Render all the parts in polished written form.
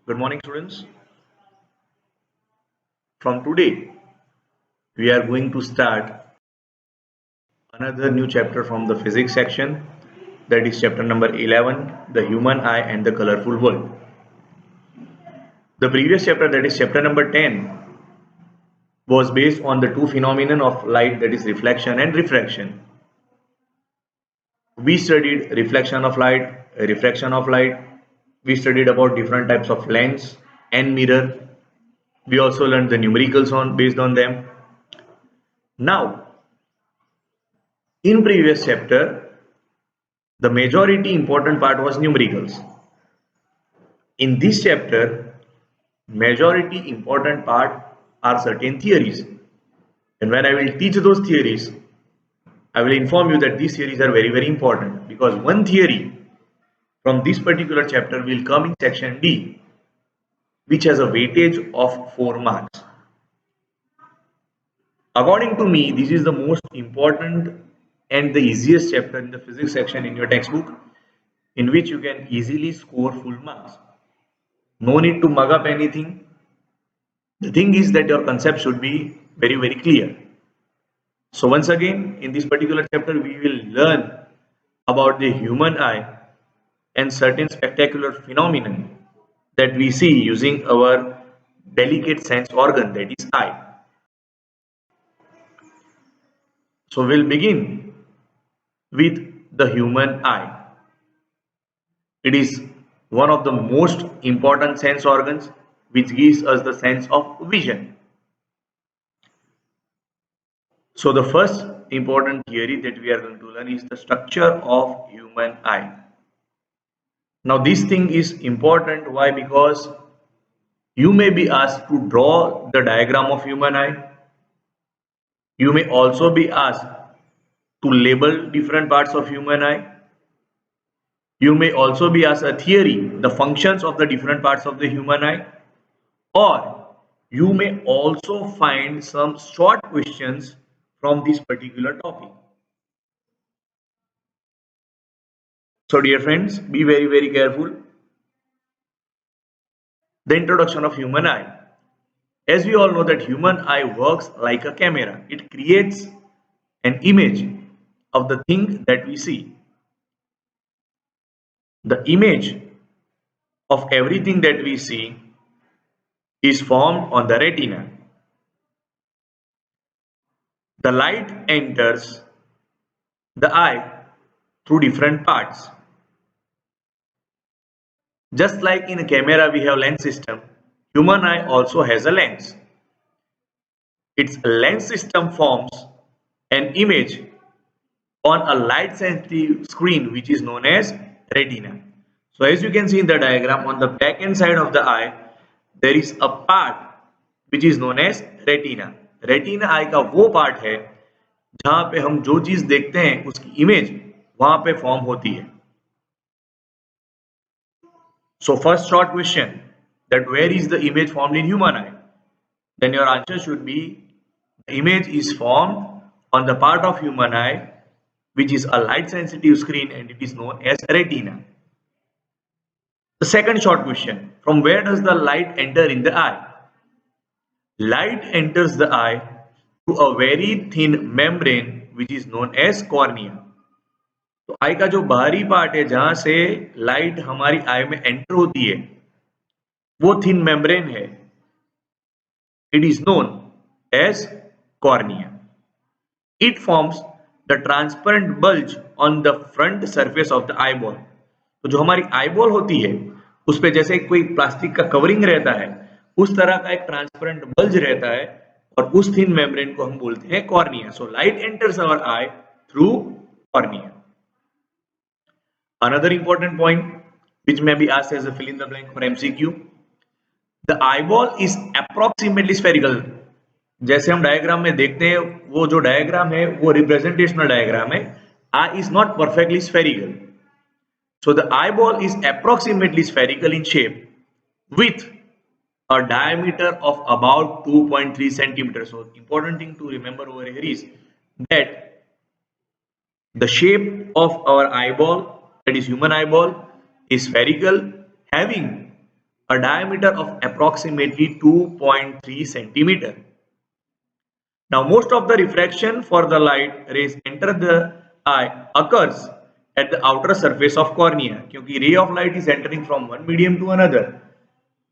Good morning, students. From today, we are going to start another new chapter from the physics section. That is chapter number 11, the human eye and the colorful world. The previous chapter, that is chapter number 10, was based on the two phenomena of light, that is reflection and refraction. We studied reflection of light, refraction of light. We studied about different types of lens and mirror. We also learned the numericals based on them. Now, in previous chapter, the majority important part was numericals. In this chapter, majority important part are certain theories. And when I will teach those theories, I will inform you that these theories are very, very important because one theory from this particular chapter will come in section D, which has a weightage of 4 marks. According to me, this is the most important and the easiest chapter in the physics section in your textbook, in which you can easily score full marks. No need to mug up anything. The thing is that your concept should be very, very clear. So once again, in this particular chapter, we will learn about the human eye and certain spectacular phenomena that we see using our delicate sense organ, that is eye. So we'll begin with the human eye. It is one of the most important sense organs which gives us the sense of vision. So the first important theory that we are going to learn is the structure of human eye. Now this thing is important. Why? Because you may be asked to draw the diagram of human eye. You may also be asked to label different parts of human eye. You may also be asked a theory, the functions of the different parts of the human eye. Or you may also find some short questions from this particular topic. So dear friends, be very, very careful. The introduction of human eye. As we all know that human eye works like a camera. It creates an image of the thing that we see. The image of everything that we see is formed on the retina. The light enters the eye through different parts. Just like in a camera we have lens system, human eye also has a lens. Its lens system forms an image on a light sensitive screen which is known as retina. So as you can see in the diagram, on the back end side of the eye there is a part which is known as retina. Retina eye का वो part है जहां पे हम जो चीज देखते हैं उसकी इमेज वहां पे फॉर्म होती है. So first short question, that where is the image formed in human eye? Then your answer should be the image is formed on the part of human eye which is a light sensitive screen and it is known as retina. The second short question, from where does the light enter in the eye? Light enters the eye through a very thin membrane which is known as cornea. तो आई का जो बाहरी part है जहां से light हमारी आई में enter होती है वो थिन मेम्ब्रेन है. It is known as cornea. It forms the transparent bulge on the front surface of the eyeball. तो जो हमारी आईबॉल होती है उस पे जैसे कोई प्लास्टिक का कवरिंग रहता है उस तरह का एक ट्रांसपेरेंट बल्ज रहता है और उस थिन मेम्ब्रेन को हम बोलते हैं cornea. So light enters our eye through cornea. Another important point which may be asked as a fill in the blank for MCQ, the eyeball is approximately spherical. जैसे हम डायग्राम में देखते हैं वो जो डायग्राम है वो रिप्रेजेंटेशनल डायग्राम है. Eye is not perfectly spherical. So the eyeball is approximately spherical in shape with a diameter of about 2.3 centimeters. So important thing to remember over here is that the shape of our eyeball, that is human eyeball, is spherical, having a diameter of approximately 2.3 centimeter. Now, most of the refraction for the light rays enter the eye occurs at the outer surface of cornea, क्योंकि ray of light is entering from one medium to another.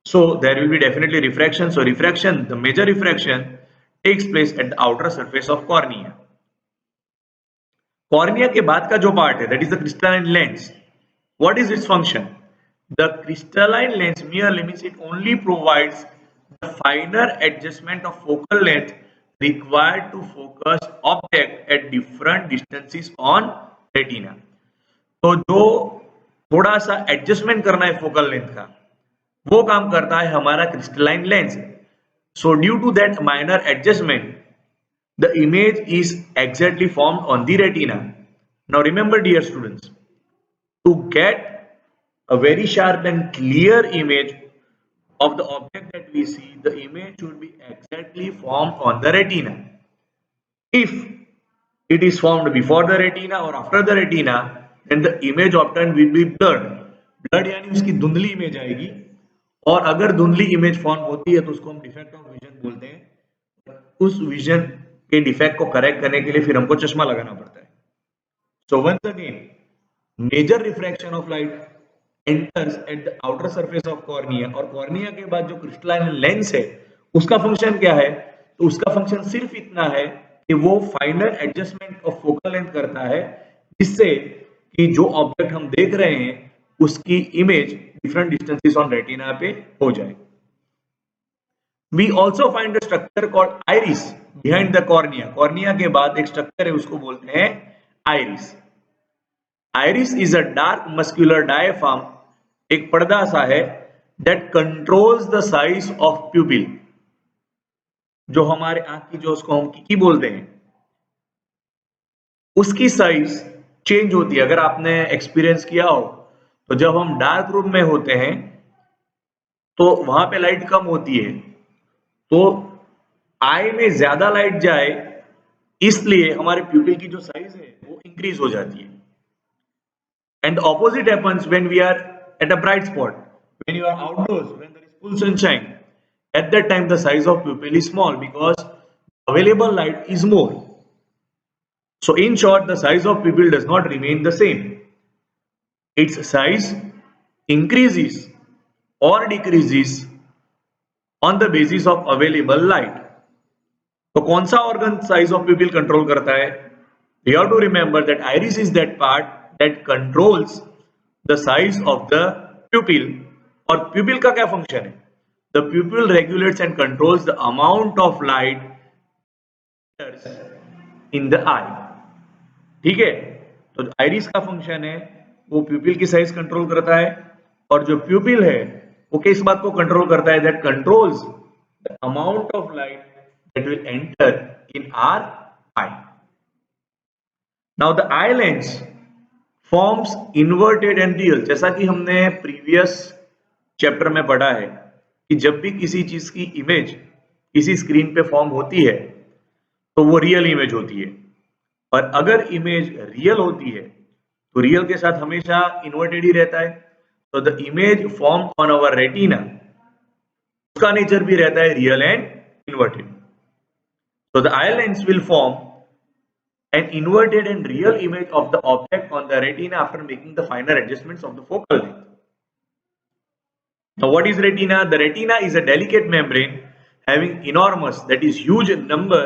So there will be definitely refraction. So refraction, the major refraction takes place at the outer surface of cornea. Cornea के बाद का जो part है, that is the crystalline lens. What is its function? The crystalline lens merely means it only provides the finer adjustment of focal length required to focus object at different distances on retina. तो जो थोड़ा सा adjustment करना है focal length का, वो काम करता है हमारा crystalline lens. So due to that minor adjustment, the image is exactly formed on the retina. Now remember, dear students, to get a very sharp and clear image of the object that we see, the image should be exactly formed on the retina. If it is formed before the retina or after the retina, then the image obtained will be blurred. Blurred यानी उसकी धुंधली image आएगी, और अगर धुंधली image form होती है तो उसको हम डिफेक्ट ऑफ विजन बोलते हैं. उस विजन के डिफेक्ट को करेक्ट करने के लिए फिर हमको चश्मा लगाना पड़ता है. So once again, major refraction of light enters at the outer surface of cornea, और कॉर्निया के बाद जो क्रिस्टलाइन लेंस है उसका फंक्शन क्या है? तो उसका फंक्शन सिर्फ इतना है कि वो फाइनर एडजस्टमेंट ऑफ फोकल लेंथ करता है, जिससे कि जो ऑब्जेक्ट हम देख रहे हैं उसकी image different distances on retina पे हो जाए. We also find a structure called iris behind the cornea. Cornea के बाद एक स्ट्रक्चर है, उसको बोलते हैं iris. Iris is a dark muscular diaphragm, एक पर्दा सा है, that controls the size of pupil. जो हमारे आंख की, जो उसको हम की बोलते हैं, उसकी साइज चेंज होती है. अगर आपने एक्सपीरियंस किया हो तो जब हम डार्क रूम में होते हैं तो वहां पे लाइट कम होती है, तो आई में ज्यादा लाइट जाए इसलिए हमारे प्यूपिल की जो साइज है वो इंक्रीज हो जाती है. And the opposite happens when we are at a bright spot. When you are outdoors, when there is full sunshine, at that time the size of pupil is small because available light is more. So in short, the size of pupil does not remain the same. Its size increases or decreases on the basis of available light. तो कौन सा organ size of pupil control करता है? You have to remember that iris is that part that controls the size of the pupil. और pupil का क्या function है? The pupil regulates and controls the amount of light in the eye. ठीक है, तो iris का function है वो pupil की size control करता है, और जो pupil है वो किस बात को control करता है? That controls the amount of light that will enter in our eye. Now the eye lens forms inverted and real. जैसा कि हमने प्रीवियस चैप्टर में पढ़ा है कि जब भी किसी चीज की इमेज किसी स्क्रीन पे फॉर्म होती है तो वो रियल इमेज होती है, और अगर इमेज रियल होती है तो रियल के साथ हमेशा इन्वर्टेड ही रहता है. तो the image form on our retina, उसका नेचर भी रहता है real and inverted. So the eye lens will form an inverted and real image of the object on the retina after making the finer adjustments of the focal length. Now what is retina? The retina is a delicate membrane having enormous, that is huge number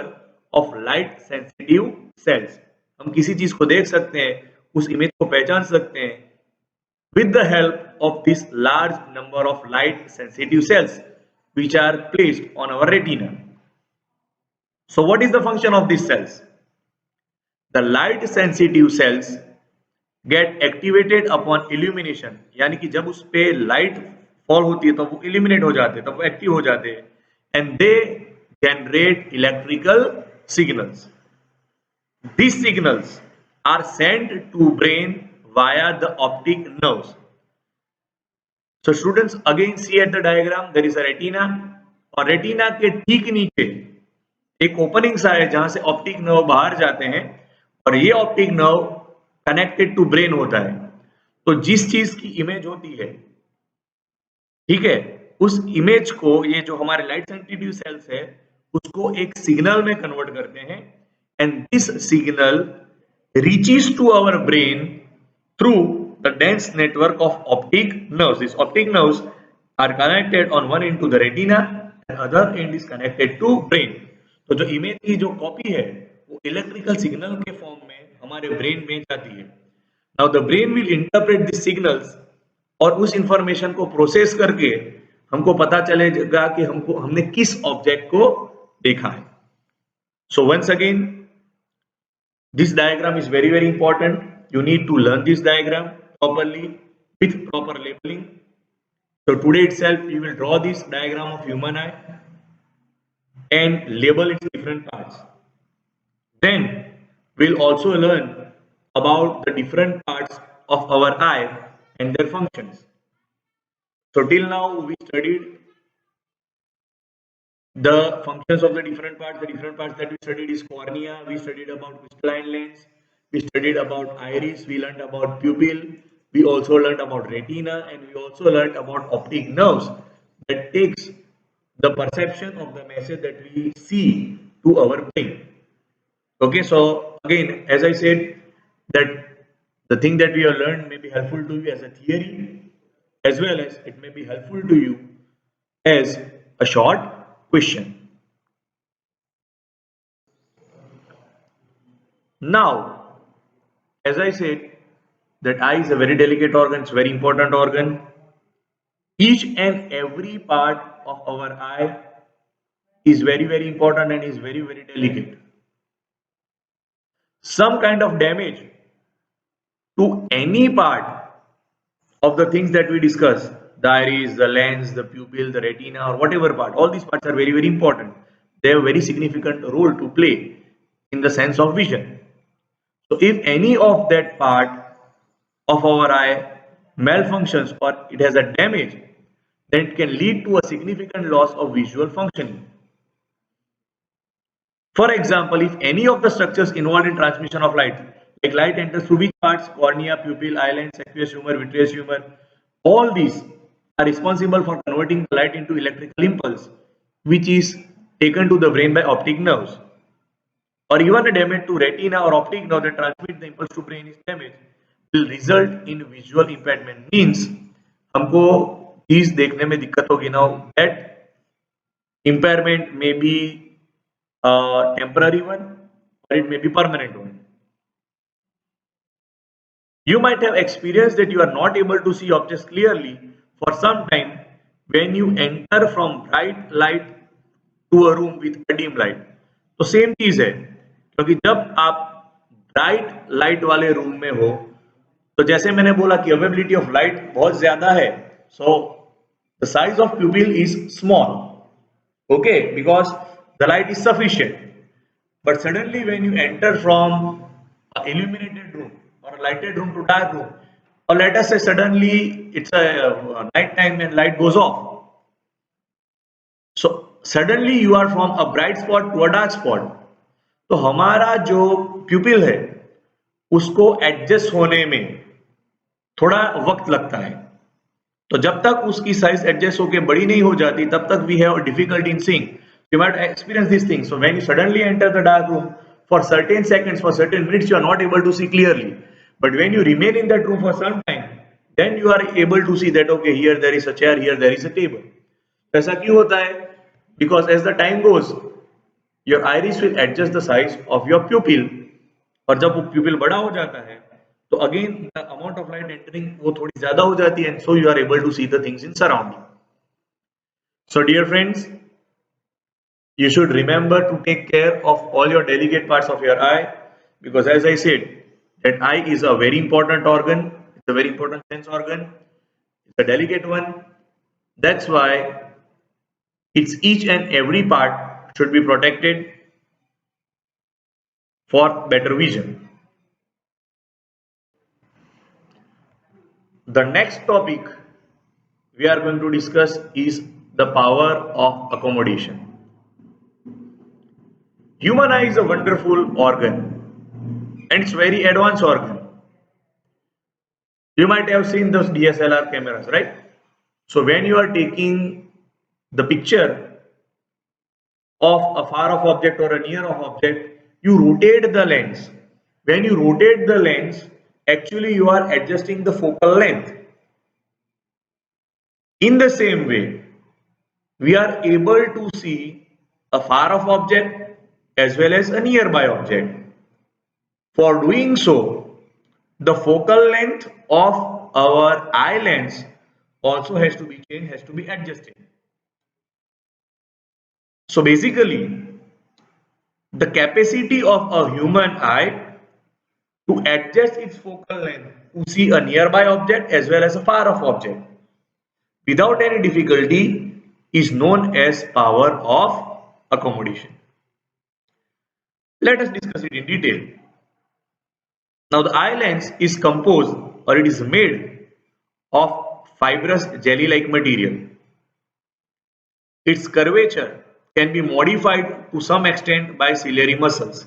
of light sensitive cells. हम किसी चीज को देख सकते हैं, उस image को पहचान सकते हैं with the help of this large number of light sensitive cells which are placed on our retina. So what is the function of these cells? The light sensitive cells get activated upon illumination, यानी कि जब उस पे light fall होती है तो वो illuminate हो जाते हैं, तब वो एक्टिव हो जाते हैं, and they generate electrical signals. These signals are sent to brain via the optic nerves. So students, again see at the diagram, there is a retina, और रेटिना के ठीक नीचे एक ओपनिंग सा है जहां से ऑप्टिक नर्व बाहर जाते हैं, और ये optic nerve connected to brain होता है. तो जिस चीज की इमेज होती है, ठीक है, उस इमेज को ये जो हमारे लाइट सेंसिटिव सेल्स है उसको एक सिग्नल में कन्वर्ट करते हैं and this signal reaches to our brain through the dense network of optic nerves. This optic nerves are connected on one end to the retina and other end is connected to brain. तो जो image की जो copy है वो electrical signal के form में हमारे brain में जाती है. Now the brain will interpret this signals और उस इंफॉर्मेशन को प्रोसेस करके हमको पता चलेगा कि हमने किस ऑब्जेक्ट को देखा है. So once again this diagram is very very important. You need to learn this diagram properly with proper labeling. So today itself you will draw this diagram of human eye and label its different parts. Then we'll also learn about the different parts of our eye and their functions. So till now we studied the functions of the different parts. The different parts that we studied is cornea, we studied about crystalline lens, we studied about iris, we learned about pupil, we also learned about retina, and we also learned about optic nerves that takes the perception of the message that we see to our brain. Okay, so again, as I said, that the thing that we have learned may be helpful to you as a theory as well as it may be helpful to you as a short question. Now, as I said, that eye is a very delicate organ, it's a very important organ. Each and every part of our eye is very, very important and is very, very delicate. Some kind of damage to any part of the things that we discuss, the iris, the lens, the pupil, the retina, or whatever part, all these parts are very, very important. They have a very significant role to play in the sense of vision. So if any of that part of our eye malfunctions or it has a damage, then it can lead to a significant loss of visual functioning. For example, if any of the structures involved in transmission of light, like light enters through which parts, cornea, pupil, eye lens, aqueous humor, vitreous humor, all these are responsible for converting the light into electrical impulse, which is taken to the brain by optic nerves. Or even a damage to retina or optic nerve that transmit the impulse to brain is damaged, will result in visual impairment. Means हमको चीज देखने में दिक्कत होगी. Now that impairment may be a temporary one or it may be permanent one. You might have experienced that you are not able to see objects clearly for some time when you enter from bright light to a room with a dim light. तो same चीज है, क्योंकि जब आप bright light वाले room में हो तो जैसे मैंने बोला कि अवेबिलिटी ऑफ लाइट बहुत ज्यादा है, so the size of प्यूपिल is small, okay, because the light is sufficient. But suddenly when you enter from illuminated room or a lighted room to dark room, or let us say suddenly it's a night time and light goes off, so suddenly you are from a bright spot to a dark spot. तो हमारा जो प्यूपिल है उसको adjust होने में थोड़ा वक्त लगता है. तो जब तक उसकी साइज एडजस्ट होके बड़ी नहीं हो जाती तब तक we have difficulty in seeing. You might experience these things. So when you suddenly enter the dark room, for certain seconds, for certain minutes, you are not able to see clearly. But when you remain in that room for some time, then you are able to see that, okay, here there is a chair, here there is a table. ऐसा क्यों होता है? Because as the time goes, your iris will adjust the size of your pupil. और जब वो pupil बड़ा हो जाता है, तो again the amount of light entering वो थोड़ी ज़्यादा हो जाती है, and so you are able to see the things in surrounding. So dear friends, you should remember to take care of all your delicate parts of your eye, because as I said, that eye is a very important organ. It's a very important sense organ. It's a delicate one. That's why its each and every part should be protected for better vision. The next topic we are going to discuss is the power of accommodation. Human eye is a wonderful organ and it's very advanced organ. You might have seen those DSLR cameras, right? So when you are taking the picture of a far off object or a near off object, you rotate the lens. When you rotate the lens, actually you are adjusting the focal length. In the same way, we are able to see a far off object as well as a nearby object. For doing so, the focal length of our eye lens also has to be changed, has to be adjusted. So basically, the capacity of a human eye to adjust its focal length to see a nearby object as well as a far off object without any difficulty is known as power of accommodation. Let us discuss it in detail. Now the eye lens is composed or it is made of fibrous jelly-like material. Its curvature can be modified to some extent by ciliary muscles.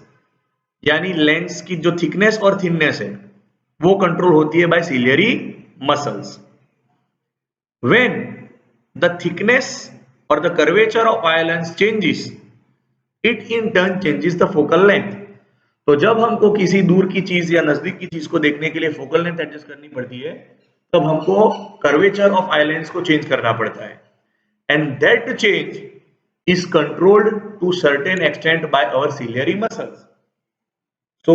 यानी lens की जो thickness और thinness है वो control होती है by ciliary muscles. When the thickness or the curvature of eye lens changes, it in turn changes the focal length. तो जब हमको किसी दूर की चीज या नजदीक की चीज को देखने के लिए फोकल लेंथ एडजस्ट करनी पड़ती है तब हमको कर्वेचर ऑफ आई लेंस को चेंज करना पड़ता है. And that change is controlled to certain extent by our ciliary muscles. So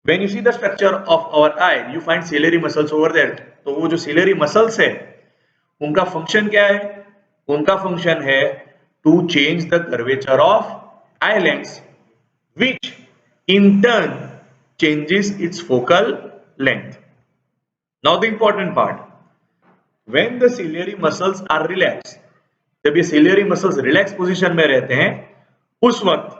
when you see the structure of our eye, you find ciliary muscles over there. तो वो जो ciliary muscles है, उनका function क्या है? उनका function है to change the curvature of eye lens, which in turn changes its focal length. Now the important part. When the ciliary muscles are relaxed, जब ये ciliary muscles relaxed position में रहते हैं, उस वक्त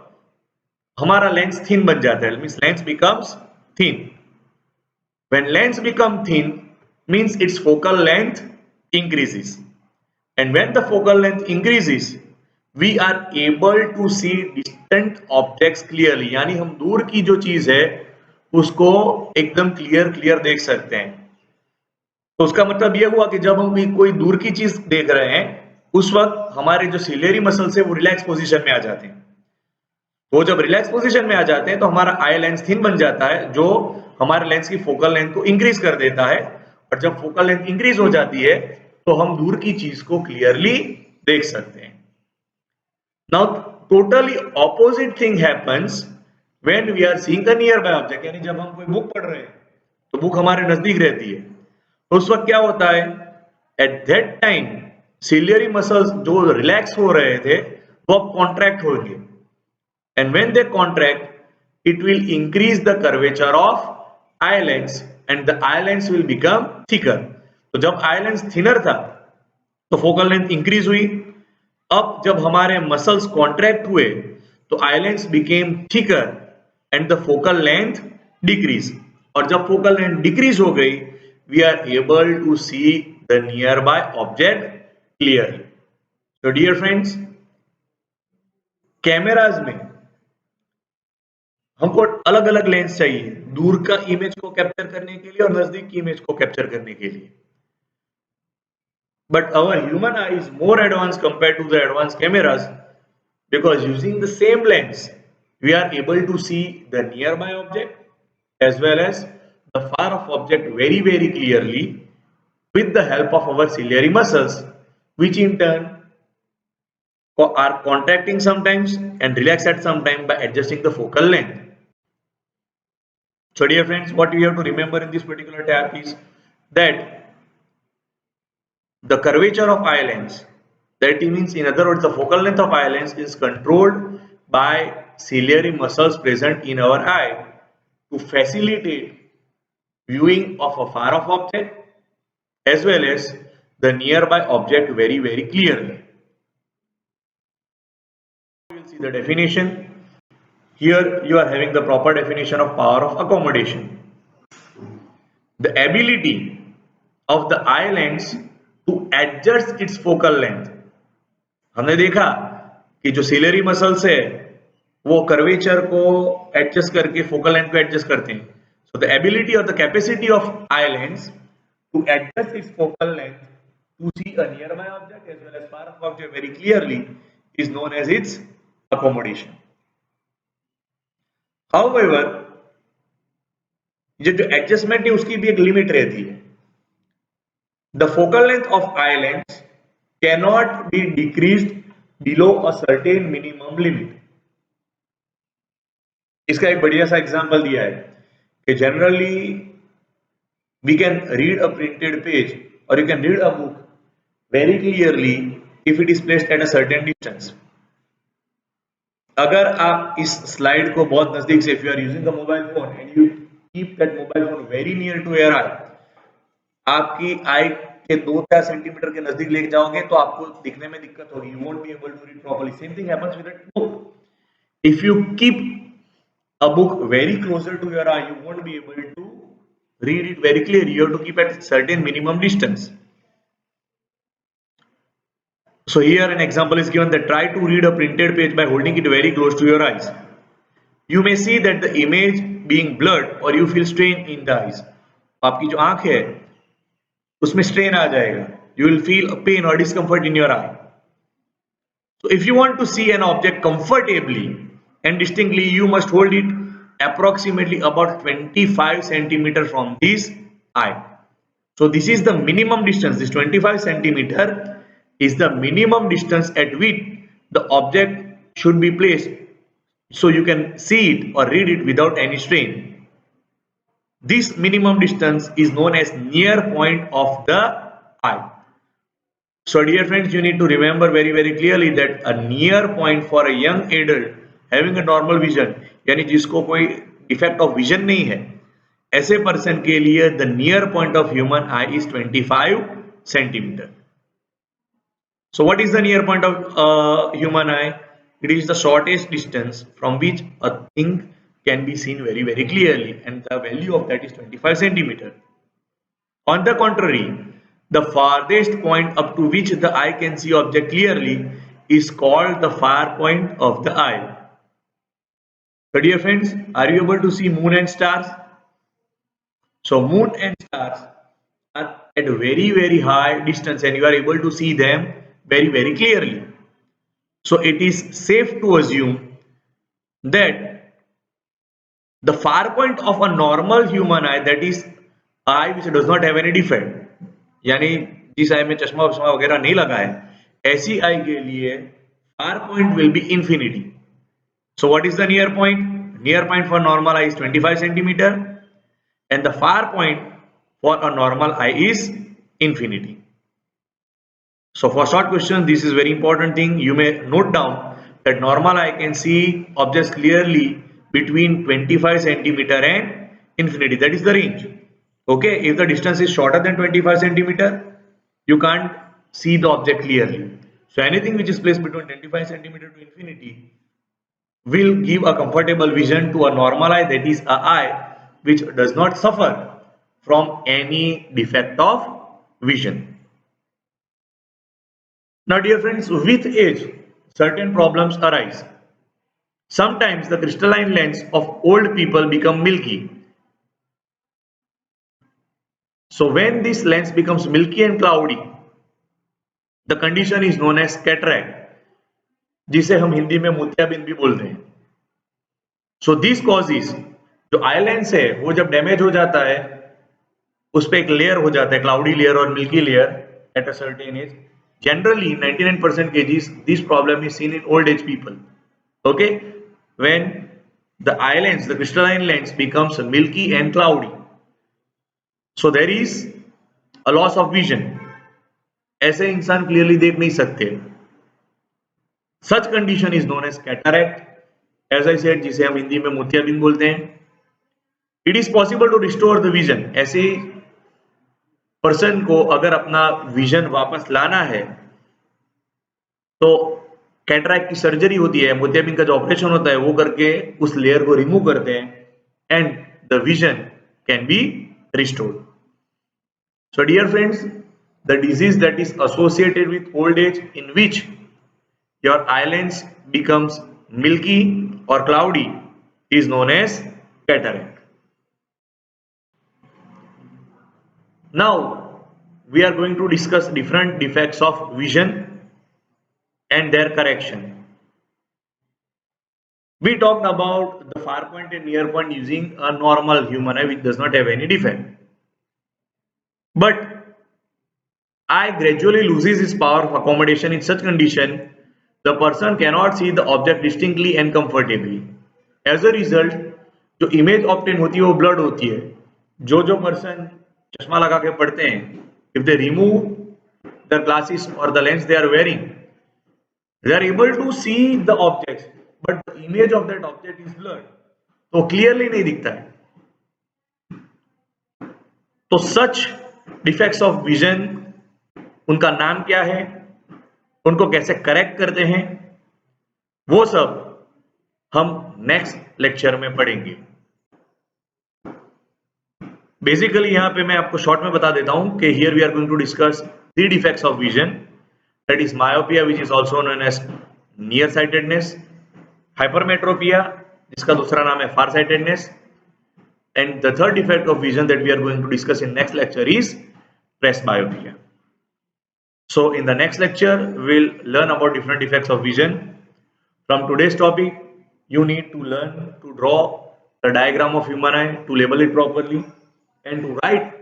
हमारा लेंस थिन बन जाता है. Means lens becomes thin. When lens become thin, means its focal length increases. And when the focal length increases, we are able to see distant objects clearly. यानी हम दूर की जो चीज है उसको एकदम क्लियर देख सकते हैं. तो उसका मतलब यह हुआ कि जब हम कोई दूर की चीज देख रहे हैं उस वक्त हमारे जो सिलियरी मसल्स है वो रिलैक्स पोजीशन में आ जाते हैं. वो जब रिलैक्स पोजीशन में आ जाते हैं तो हमारा आई लेंस थिन बन जाता है जो हमारे लेंस की फोकल लेंथ को इंक्रीज कर देता है. और जब फोकल लेंथ इंक्रीज हो जाती है तो हम दूर की चीज को क्लियरली देख सकते हैं. Now totally opposite thing happens when we are seeing a nearby object. यानी जब हम कोई बुक पढ़ रहे हैं तो बुक हमारे नजदीक रहती है तो उस वक्त क्या होता है? At that time ciliary muscles जो रिलैक्स हो रहे थे वो अब कॉन्ट्रैक्ट होंगे. And when they contract, it will increase the curvature of eye lens and the eye lens will become thicker. तो जब eye lens thinner था तो focal length increase हुई. अब जब हमारे muscles contract हुए तो eye lens became thicker and the focal length decrease. और जब focal length decrease हो गई, we are able to see the nearby object clearly. So dear friends, cameras में हमको अलग अलग लेंस चाहिए दूर का इमेज को कैप्चर करने के लिए और नजदीक की इमेज को कैप्चर करने के लिए. But our human eye is more advanced compared to the advanced cameras because using the same lens we are able to see the nearby object as well as the far off object very clearly with the help of our ciliary muscles, which in turn are contracting sometimes and relax at some time by adjusting the focal length. So dear friends, what we have to remember in this particular tab is that the curvature of eye lens, that means in other words the focal length of eye lens is controlled by ciliary muscles present in our eye to facilitate viewing of a far off object as well as the nearby object very clearly. We will see the definition. Here you are having the proper definition of power of accommodation. The ability of the eye lens to adjust its focal length. हमने देखा कि जो ciliary muscles है वो curvature को adjust करके focal length को adjust करते हैं. So the ability or the capacity of eye lens to adjust its focal length to see a nearby object as well as far off object very clearly is known as its accommodation. However, ये जो adjustment है उसकी भी एक limit रहती है. The focal length of eye lens cannot be decreased below a certain minimum limit. इसका एक बढ़िया सा एग्जांपल दिया है कि generally we can read a printed page or you can read a book very clearly if it is placed at a certain distance. अगर आप इस स्लाइड को बहुत नजदीक से if you are using a mobile phone and you keep that mobile phone very near to your eye, आपकी आई के 2-4 centimetre के नजदीक लेके जाओगे तो आपको दिखने में दिक्कत होगी. You won't be able to read properly. Same thing happens with a book. If you keep a book very closer to your eye, you won't be able to read it very clearly. You have to keep at a certain minimum distance. So here an example is given that try to read a printed page by holding it very close to your eyes. You may see that the image being blurred or you feel strain in the eyes. आपकी जो आंख है उसमें strain आ जाएगा. You will feel a pain or discomfort in your eye. So if you want to see an object comfortably and distinctly, you must hold it approximately about 25 centimeter from this eye. So this is the minimum distance. This 25 centimeter is the minimum distance at which the object should be placed so you can see it or read it without any strain. This minimum distance is known as near point of the eye. So dear friends, you need to remember very clearly that a near point for a young adult having a normal vision, यानी जिसको कोई defect of vision नहीं है, ऐसे person के लिए the near point of human eye is 25 centimeter. So what is the near point of human eye? It is the shortest distance from which a thing can be seen very clearly, and the value of that is 25 centimeter. On the contrary, the farthest point up to which the eye can see object clearly is called the far point of the eye. So dear friends, are you able to see moon and stars? So moon and stars are at a very high distance and you are able to see them very clearly. So it is safe to assume that the far point of a normal human eye, that is eye which does not have any defect, यानी जिस आई में चश्मा वगैरह नहीं लगा है, ऐसी आई के लिए far point will be infinity. So what is the near point? Near point for normal eye is 25 centimeter and the far point for a normal eye is infinity. So for short question, this is very important thing. You may note down that normal eye can see objects clearly between 25 centimeter and infinity. That is the range. Okay, if the distance is shorter than 25 centimeter, you can't see the object clearly. So anything which is placed between 25 centimeter to infinity will give a comfortable vision to a normal eye, that is a eye which does not suffer from any defect of vision. Now dear friends, with age, certain problems arise. Sometimes the crystalline lens of old people become milky. So when this lens becomes milky and cloudy, the condition is known as cataract, जिसे हम हिंदी में मोतियाबिंद भी बोलते हैं. So this causes, जो eye lens है वो जब डैमेज हो जाता है उस पे एक लेयर हो जाता है, क्लाउडी लेयर और milky layer at a certain age. Generally, 99% cases, this problem is seen in old age people. Okay, when the eye lens, the crystalline lens becomes milky and cloudy, so there is a loss of vision. ऐसे इंसान clearly देख नहीं सकते. Such condition is known as cataract, as I said, जिसे हम हिंदी में मोतियाबिंद बोलते हैं. It is possible to restore the vision. ऐसे पर्सन को अगर अपना विजन वापस लाना है तो कैटरैक्ट की सर्जरी होती है, मोतियाबिंद का जो ऑपरेशन होता है वो करके उस लेयर को रिमूव करते हैं and the vision can be restored. So dear friends, the disease that is associated with old age in which your eye lens becomes milky और cloudy is known as cataract. Now we are going to discuss different defects of vision and their correction. We talked about the far point and near point using a normal human eye which does not have any defect. But eye gradually loses its power of accommodation. In such condition, the person cannot see the object distinctly and comfortably. As a result, जो image obtain होती है वो blood होती है. जो person चश्मा लगा के पढ़ते हैं, if they remove the glasses or the lens they are wearing, they are able to see the objects, but the image of that object is blurred. तो clearly नहीं दिखता है. तो such defects of vision, उनका नाम क्या है, उनको कैसे करेक्ट करते हैं, वो सब हम नेक्स्ट लेक्चर में पढ़ेंगे. बेसिकली यहाँ पे मैं आपको शॉर्ट में बता देता हूं कि here we are going to discuss 3 defects of vision, that is myopia which is also known as near sightedness, hypermetropia जिसका दूसरा नाम है far sightedness, and the third defect of vision that we are going to discuss in next lecture is presbyopia. So in the next lecture, we'll learn about different defects of vision. From today's topic, you need to learn to draw the diagram of human eye, to label it properly, and to write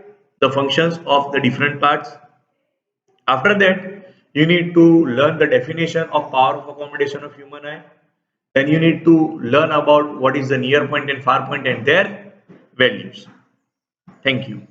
the functions of the different parts. After that, you need to learn the definition of power of accommodation of human eye. Then you need to learn about what is the near point and far point and their values. Thank you.